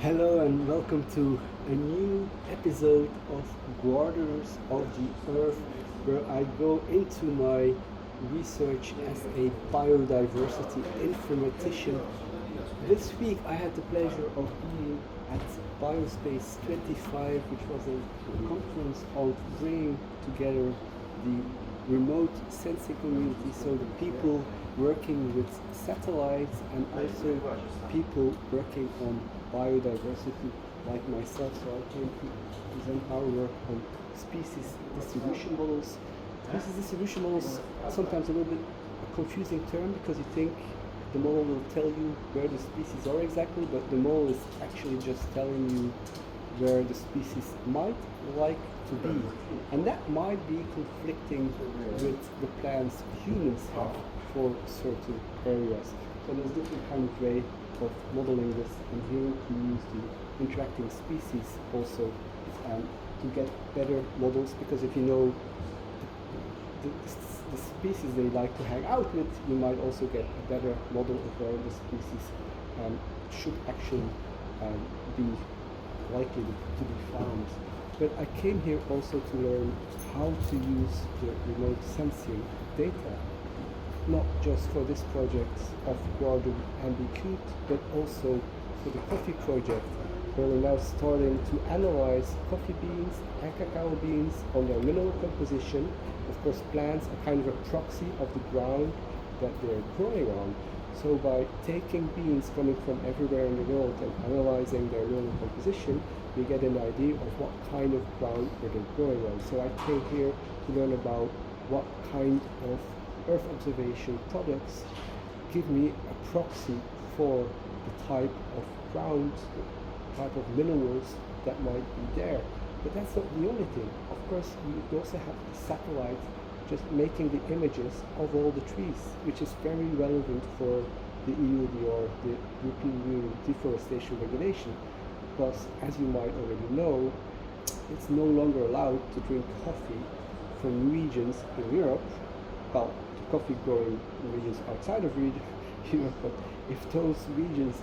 Hello and welcome to a new episode of Guarders of the Earth, where I go into my research as a biodiversity informatician. This week I had the pleasure of being at Biospace 25, which was a conference of bringing together the remote sensing community, so the people working with satellites and also people working on biodiversity like myself. So I came to present our work on species distribution models. Species distribution models are sometimes a little bit a confusing term because you think the model will tell you where the species are exactly, but the model is actually just telling you where the species might like to be. And that might be conflicting with the plans humans have for certain areas. So there's different kind of way of modeling this, and here we use the interacting species also to get better models, because if you know the species they like to hang out with, you might also get a better model of where the species should actually be likely to be found. But I came here also to learn how to use the remote sensing data, not just for this project of Garden and Be Cute, but also for the coffee project, where we're now starting to analyze coffee beans and cacao beans on their mineral composition. Of course, plants are kind of a proxy of the ground that they're growing on. So by taking beans coming from everywhere in the world and analyzing their mineral composition, we get an idea of what kind of ground they're growing on. So I came here to learn about what kind of Earth observation products give me a proxy for the type of ground, type of minerals that might be there. But that's not the only thing. Of course, you also have the satellite just making the images of all the trees, which is very relevant for the EUDR, the European Union Deforestation Regulation, because as you might already know, it's no longer allowed to drink coffee from regions in Europe, well, coffee growing regions outside of Europe, but if those regions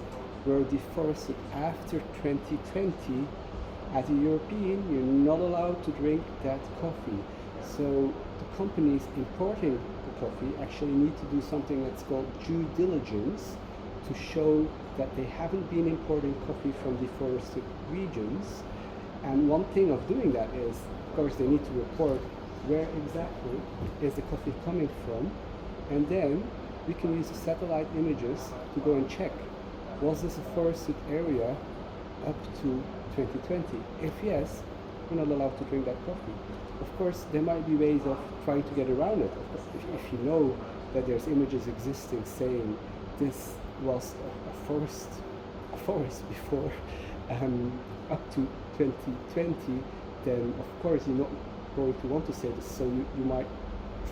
were deforested after 2020, as a European, you're not allowed to drink that coffee. So the companies importing the coffee actually need to do something that's called due diligence to show that they haven't been importing coffee from deforested regions. And one thing of doing that is, of course, they need to report where exactly is the coffee coming from, and then we can use the satellite images to go and check, was this a forested area up to 2020? If yes, we're not allowed to drink that coffee. Of course, there might be ways of trying to get around it. Of course, if you know that there's images existing saying this was a forest before up to 2020, then of course you're not going to want to say this, so you might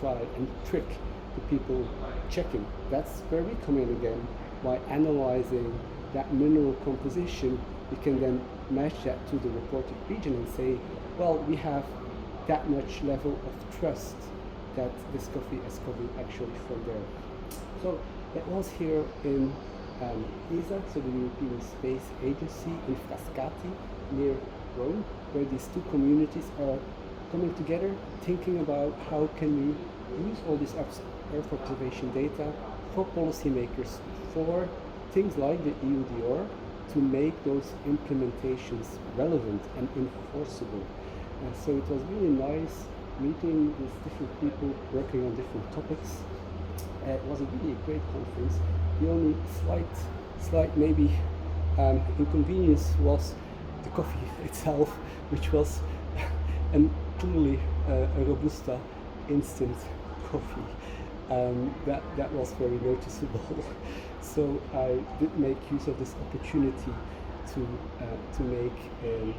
try and trick the people checking. That's where we come in again. By analyzing that mineral composition, we can then match that to the reported region and say, well, we have that much level of trust that this coffee is coming actually from there. So that was here in ESA, so the European Space Agency in Frascati near Rome, where these two communities are coming together, thinking about how can we use all this Earth observation data for policymakers, for things like the EUDR, to make those implementations relevant and enforceable. So it was really nice meeting these different people working on different topics. It was a really great conference. The only slight maybe inconvenience was the coffee itself, which was clearly a Robusta instant coffee. That was very noticeable. So I did make use of this opportunity to make a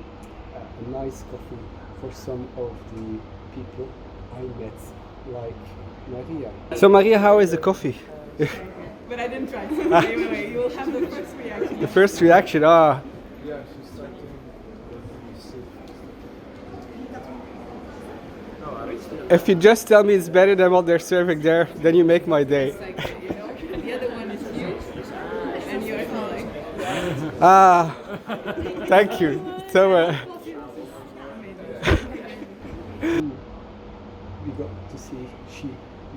nice coffee for some of the people I met, like Maria. So Maria, how is the coffee? But I didn't try. So anyway, you will have the first reaction. The first reaction, Yeah, she's starting. If you just tell me it's better than what they're serving there, then you make my day. It's like, the other one is huge, and you acknowledge. Ah, thank you. So we got to see she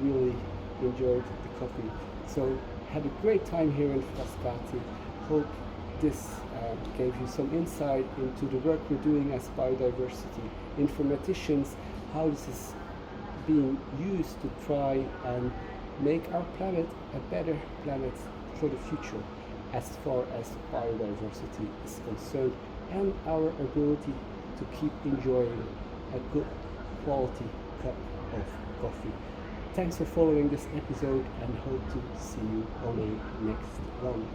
really enjoyed the coffee. So had a great time here in Frascati. Hope this gave you some insight into the work we're doing as biodiversity informaticians, how this is being used to try and make our planet a better planet for the future as far as biodiversity is concerned, and our ability to keep enjoying a good quality cup of coffee. Thanks for following this episode and hope to see you on a next one.